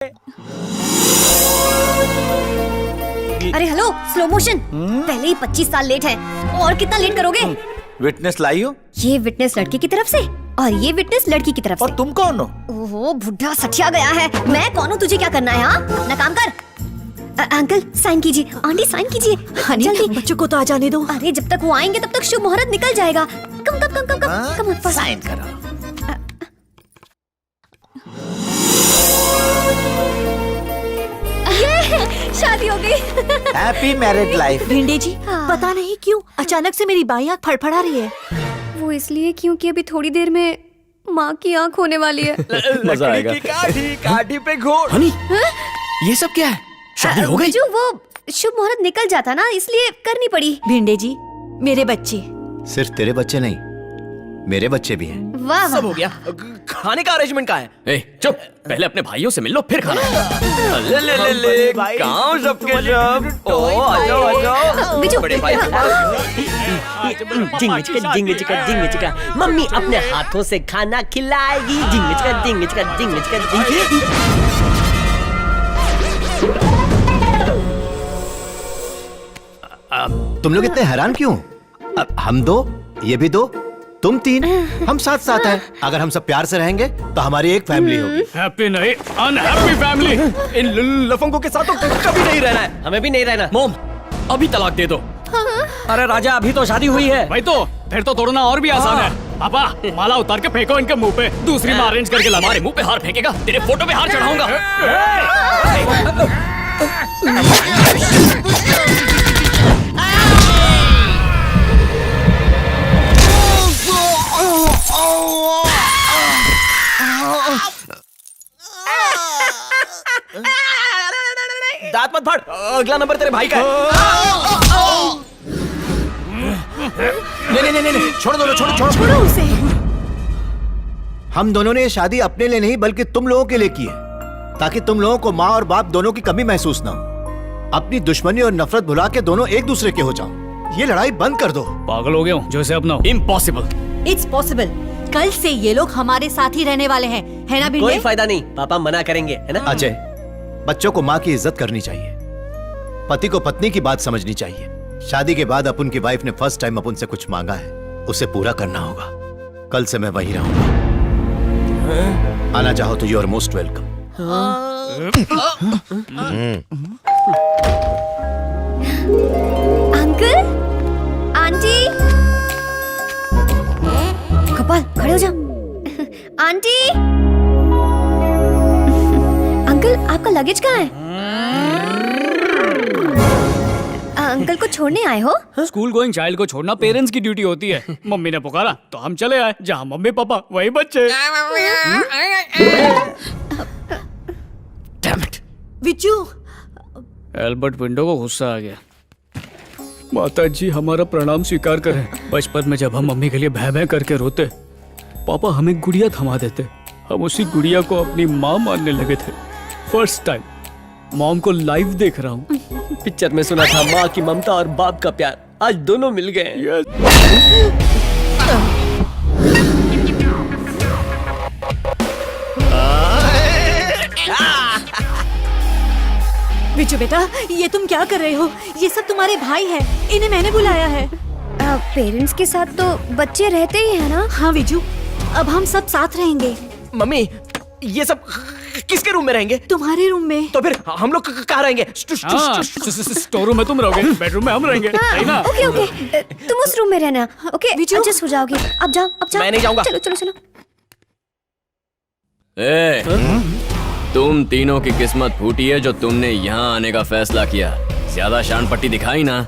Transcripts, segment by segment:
अरे hello, slow motion. पहले ही 25 साल लेट है और कितना लेट करोगे? विटनेस लाई हो? ये विटनेस लड़के की तरफ से और ये विटनेस लड़की की तरफ और से। तुम कौन हो? ओहो, बुढ़ा सठिया गया है। मैं कौन हूँ, तुझे क्या करना है? हाँ, अपना काम कर। अंकल साइन कीजिए, आंटी साइन कीजिए, जल्दी। बच्चों को तो आ जाने दो। अरे जब तक वो आएंगे तब तक शुभ मुहूर्त निकल जाएगा। कम कम कम कम कम कम ऑन, साइन करो। शादी हो गई। Happy married life. Bhinde ji, पता नहीं क्यों अचानक से मेरी बाई आंख फड़फड़ा रही है। वो इसलिए क्योंकि अभी थोड़ी देर में माँ की आंख होने वाली है। मजा आएगा। काठी पे घोड़। हनी, ये सब क्या है? शादी हो गई? जो वो शुभ मुहूर्त निकल जाता ना, इसलिए करनी पड़ी। भिंडे जी, मेरे बच्चे। सिर्फ तेरे बच्चे नहीं, मेरे बच्चे भी हैं। वाह सब हो गया। खाने का अरेंजमेंट कहाँ है? ए, चुप। पहले अपने भाइयों से मिल लो, फिर खाना। ले ले ले ले, गाँव सबके सब। ओ आ जाओ आ जाओ। बिजू, बड़े भाई। जिंग चिका जिंग चिका जिंग चिका, मम्मी अपने हाथों से खाना खिलाएगी। जिंग चिका जिंग चिका जिंग चिका जिंग। तुम लोग इतने हैरान क्यों? अब हम दो, ये भी दो, तुम तीन, हम साथ साथ हैं। अगर हम सब प्यार से रहेंगे तो हमारी एक फैमिली होगी। हैप्पी नहीं, अनहैप्पी फैमिली। इन लफंगों के साथ तो कभी नहीं रहना है। हमें भी नहीं रहना। मोम, अभी तलाक दे दो। अरे राजा, अभी तो शादी हुई है। भाई तो फिर तो तोड़ना और भी आसान है। पापा, माला उतार के फेंको इनके मुंह पे। दूसरी माँ अरेंज करके ला। हमारे मुंह पे हार फेंकेगा, तेरे फोटो पे हार चढ़ाऊंगा। दांत मत फाड़। अगला नंबर तेरे भाई का है। नहीं, छोड़ दो, छोड़ो उसे। हम दोनों ने ये शादी अपने लिए नहीं बल्कि तुम लोगों के लिए की है, ताकि तुम लोगों को माँ और बाप दोनों की कमी महसूस ना हो। अपनी दुश्मनी और नफरत भुला के दोनों एक दूसरे के हो जाओ। ये लड़ाई बंद कर दो। पागल हो गया हूँ जो इसे अपनाओ। इम्पॉसिबल। It's possible. कल से ये लोग हमारे साथ ही रहने वाले हैं, है ना भिंडे? कोई फायदा नहीं, पापा मना करेंगे, है ना? अजय, बच्चों को माँ की इज्जत करनी चाहिए, पति को पत्नी की बात समझनी चाहिए। शादी के बाद अपन की वाइफ ने फर्स्ट टाइम अपन से कुछ मांगा है, उसे पूरा करना होगा। कल से मैं वहीं रहूंगा। आना चाहो तो you are most welcome. Uncle, aunty, कपाल खड़े हो जाओ। आंटी, अंकल आपका लगेज कहाँ है? अंकल को छोड़ने आए हो? स्कूल गोइंग चाइल्ड को छोड़ना पेरेंट्स की ड्यूटी होती है। मम्मी ने पुकारा तो हम चले आए। जहाँ मम्मी पापा वही बच्चे। Damn it! Viju, Albert window को गुस्सा आ गया। माता जी हमारा प्रणाम स्वीकार करें। बचपन में जब हम मम्मी के लिए भय भय करके रोते, पापा हमें गुड़िया थमा देते। हम उसी गुड़िया को अपनी माँ मानने लगे थे। फर्स्ट टाइम मॉम को लाइव देख रहा हूँ। पिक्चर में सुना था माँ की ममता और बाप का प्यार, आज दोनों मिल गए। विजू बेटा, ये तुम क्या कर रहे हो? ये सब तुम्हारे भाई हैं, इन्हें मैंने बुलाया है। पेरेंट्स के साथ तो बच्चे रहते ही है ना? हाँ विजू, अब हम सब साथ रहेंगे। मम्मी, ये सब किसके रूम में रहेंगे? तुम्हारे रूम में। तो फिर हम लोग कहाँ रहेंगे? स्टोर रूम में तुम रहोगे, बेडरूम में हम रहेंगे, है ना? ओके ओके, तुम उस रूम में रहना। ओके, एडजस्ट हो जाओगे। अब जाओ, अब जाओ। मैं नहीं जाऊंगा। चलो चलो चलो। तुम तीनों की किस्मत फूटी है जो तुमने यहाँ आने का फैसला किया। ज्यादा शान पट्टी दिखाई ना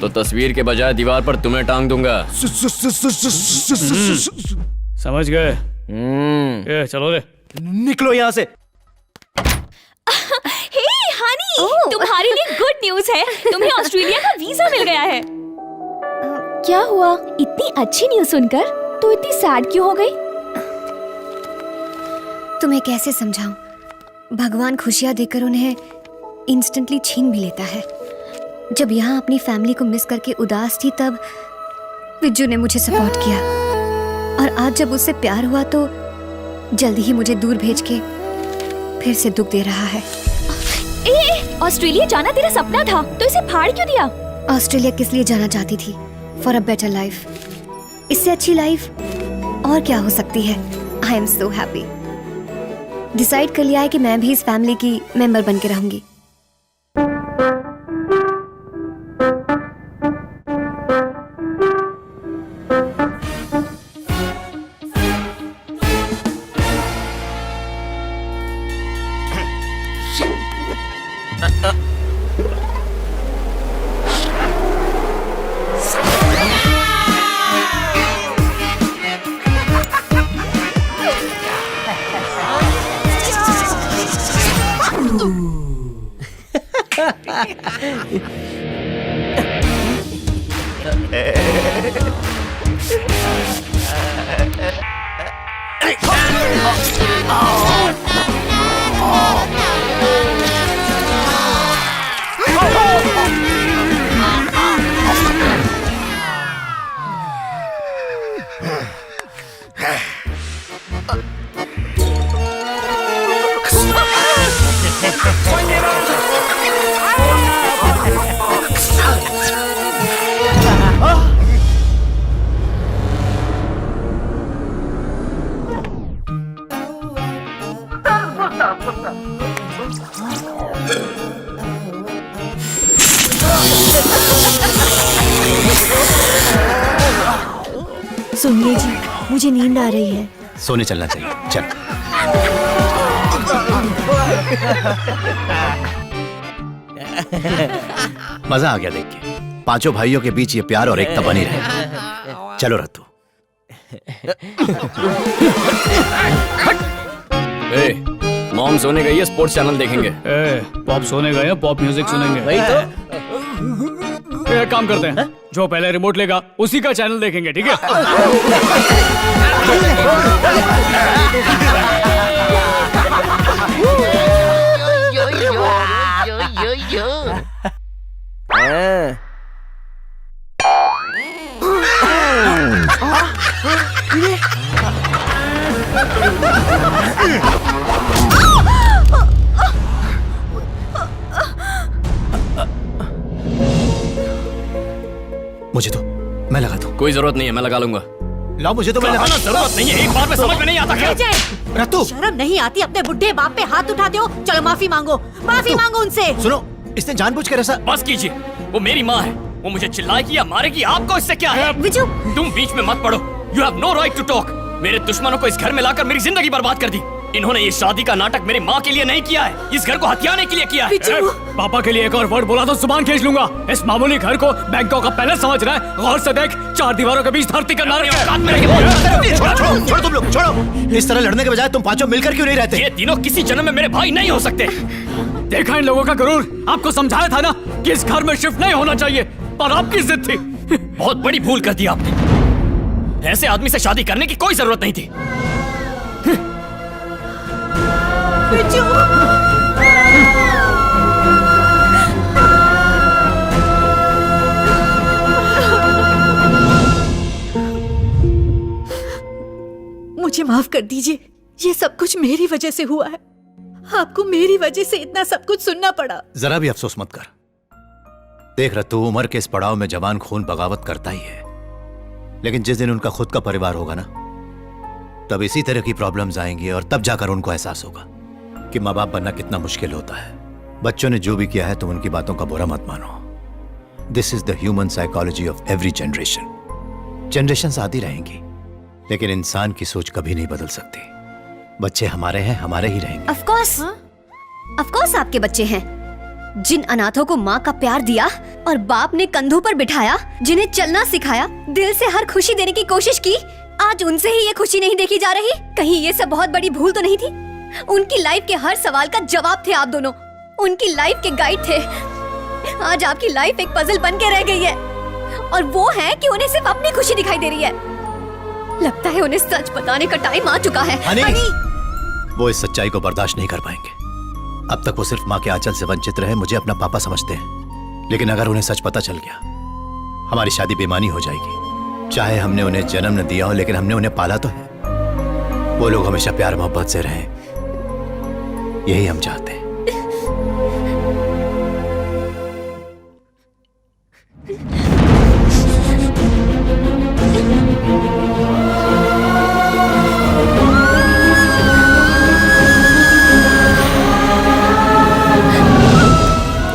तो तस्वीर के बजाय दीवार पर तुम्हें टांग दूंगा। समझ गए? चलो रे, निकलो यहाँ से। हे हनी, तुम्हारे लिए गुड न्यूज़ है। तुम्हें ऑस्ट्रेलिया का वीजा मिल गया है। क्या हुआ? इतनी अच्छी न्यूज़ सुनकर तू इतनी सैड क्यों हो गई? तुम्हें कैसे समझाऊं? भगवान खुशियां देकर उन्हें इंस्टेंटली छीन भी लेता है। जब यहाँ अपनी फैमिली को मिस करके उदास थी तब विज्जू ने मुझे सपोर्ट किया, और आज जब उससे प्यार हुआ तो जल्दी ही मुझे दूर भेज के फिर से दुख दे रहा है। ऑस्ट्रेलिया जाना तेरा सपना था, तो इसे फाड़ क्यों दिया? ऑस्ट्रेलिया किस लिए जाना चाहती थी? For a better life. इससे अच्छी लाइफ और क्या हो सकती है? I am so happy. Decide कर लिया है कि मैं भी इस फैमिली की मेंबर बन के रहूंगी। सुनिए जी, मुझे नींद आ रही है। सोने चलना चाहिए। चल। मजा आ गया देख के। पांचों भाइयों के बीच ये प्यार और एकता बनी रहे। चलो रत्तू। मॉम सोने गई है, स्पोर्ट्स चैनल देखेंगे। पॉप सोने गए हैं, पॉप म्यूजिक सुनेंगे। वही तो। एक काम करते हैं, जो पहले रिमोट लेगा उसी का चैनल देखेंगे, ठीक है? मुझे तो मैं लगा दूं। कोई जरूरत नहीं है, मैं लगा लूंगा। लाओ मुझे तो मैं लगा। जरूरत नहीं है, एक बार में समझ में नहीं आता क्या? रत्तू शर्म नहीं आती? अपने बुढ़े बाप पे हाथ उठाते हो। चलो माफी मांगो, माफी मांगो उनसे। सुनो, इसने जानबूझकर ऐसा। बस कीजिए, वो मेरी माँ है, वो मुझे चिल्लाएगी या मारेगी, आपको इससे क्या है? विजू, तुम बीच में मत पड़ो। You have no right to talk. मेरे दुश्मनों को इस घर में लाकर मेरी जिंदगी बर्बाद कर दी। इन्होंने ये शादी का नाटक मेरी माँ के लिए नहीं किया है, इस घर को हथियाने के लिए किया है। पापा के लिए एक और वर्ड बोला तो जुबान खींच लूंगा। इस मामूली घर को बैंकों का पैलेस समझ रहा है। गौर से देख, चार दीवारों के बीच धरती का नारक है। छोड़ो छोड़ो तुम लोग, छोड़ो। इस तरह लड़ने के बजाय तुम पांचों मिलकर क्यों नहीं रहते? ये तीनों किसी जन्म में मेरे भाई नहीं हो सकते। देखा इन लोगों का गरूर। आपको समझाया था ना कि इस घर में शिफ्ट नहीं होना चाहिए, पर आपकी जिद थी। बहुत बड़ी भूल कर दी आपने। ऐसे आदमी से शादी करने की कोई जरूरत नहीं थी। मुझे माफ कर दीजिए, ये सब कुछ मेरी वजह से हुआ है। आपको मेरी वजह से इतना सब कुछ सुनना पड़ा। जरा भी अफसोस मत कर। देख रत्तू, उम्र के इस पड़ाव में जवान खून बगावत करता ही है, लेकिन जिस दिन उनका खुद का परिवार होगा ना, तब इसी तरह की प्रॉब्लम्स आएंगी और तब जाकर उनको एहसास होगा कि माँ बाप बनना कितना मुश्किल होता है। बच्चों ने जो भी किया है तुम उनकी बातों का बुरा मत मानो। This is the human psychology of every generation. Generations आती रहेंगी, लेकिन इंसान की सोच कभी नहीं बदल सकती। बच्चे हमारे हैं, हमारे ही रहेंगे। ऑफ कोर्स आपके बच्चे हैं। जिन अनाथों को माँ का प्यार दिया और बाप ने कंधों पर बिठाया, जिन्हें चलना सिखाया, दिल से हर खुशी देने की कोशिश की, आज उनसे ही ये खुशी नहीं देखी जा रही। कहीं ये सब बहुत बड़ी भूल तो नहीं थी? उनकी लाइफ के हर सवाल का जवाब थे आप दोनों, उनकी लाइफ के गाइड थे। आज आपकी लाइफ एक पजल बन के रह गई है, और वो है कि उन्हें सिर्फ अपनी खुशी दिखाई दे रही है। लगता है उन्हें सच बताने का टाइम आ चुका है। हनी, वो इस सच्चाई को बर्दाश्त नहीं कर पाएंगे। अब तक वो सिर्फ माँ के आंचल से वंचित रहे, मुझे अपना पापा समझते हैं, लेकिन अगर उन्हें सच पता चल गया, हमारी शादी बेईमानी हो जाएगी। चाहे हमने उन्हें जन्म न दिया हो, लेकिन हमने उन्हें पाला तो है। वो लोग हमेशा प्यार मोहब्बत से रहे, यही हम चाहते हैं।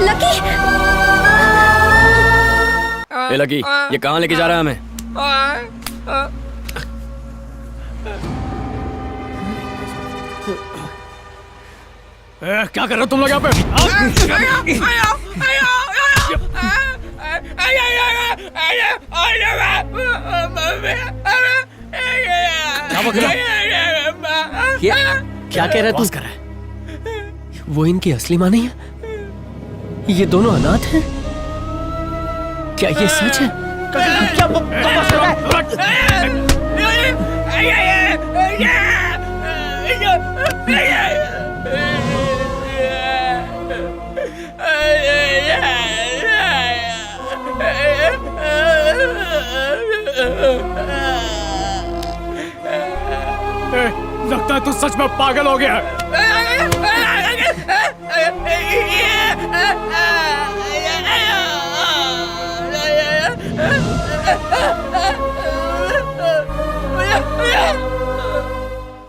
लकी, ए लकी, ये कहाँ लेके जा रहा है हमें? क्या कर रहे हो तुम लोग यहाँ पे? क्या बक रहा है? क्या कह रहा है तू? कर रहा है। वो इनकी असली माँ नहीं है? ये दोनों अनाथ हैं? क्या ये सच है? लगता है तू सच में पागल हो गया है।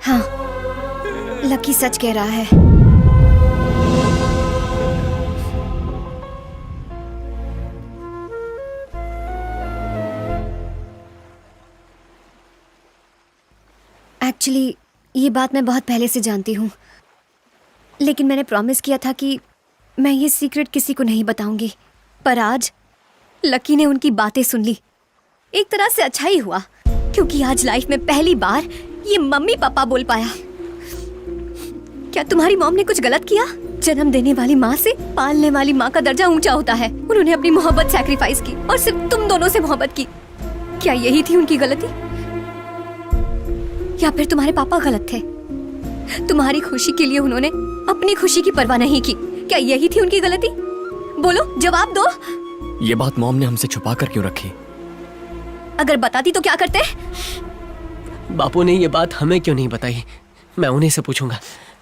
हाँ, लकी सच कह रहा है। एक्चुअली ये बात मैं बहुत पहले से जानती हूँ, लेकिन मैंने प्रॉमिस किया था कि मैं ये सीक्रेट किसी को नहीं बताऊंगी। पर आज लकी ने उनकी बातें सुन ली। एक तरह से अच्छा ही हुआ, क्योंकि आज लाइफ में पहली बार ये मम्मी पापा बोल पाया। क्या तुम्हारी मॉम ने कुछ गलत किया? जन्म देने वाली माँ से पालने वाली माँ का दर्जा ऊंचा होता है। उन्होंने अपनी मोहब्बत सैक्रिफाइस की और सिर्फ तुम दोनों से मोहब्बत की। क्या यही थी उनकी गलती, या फिर तुम्हारे पापा गलत थे? तुम्हारी खुशी के लिए उन्होंने अपनी खुशी की परवाह नहीं की। क्या यही थी उनकी गलती? बोलो, जवाब दो। ये बात मॉम ने हमसे छुपा कर क्यों रखी? अगर बताती तो क्या करते? बापू ने ये बात हमें क्यों नहीं बताई? मैं उन्हीं से पूछूंगा।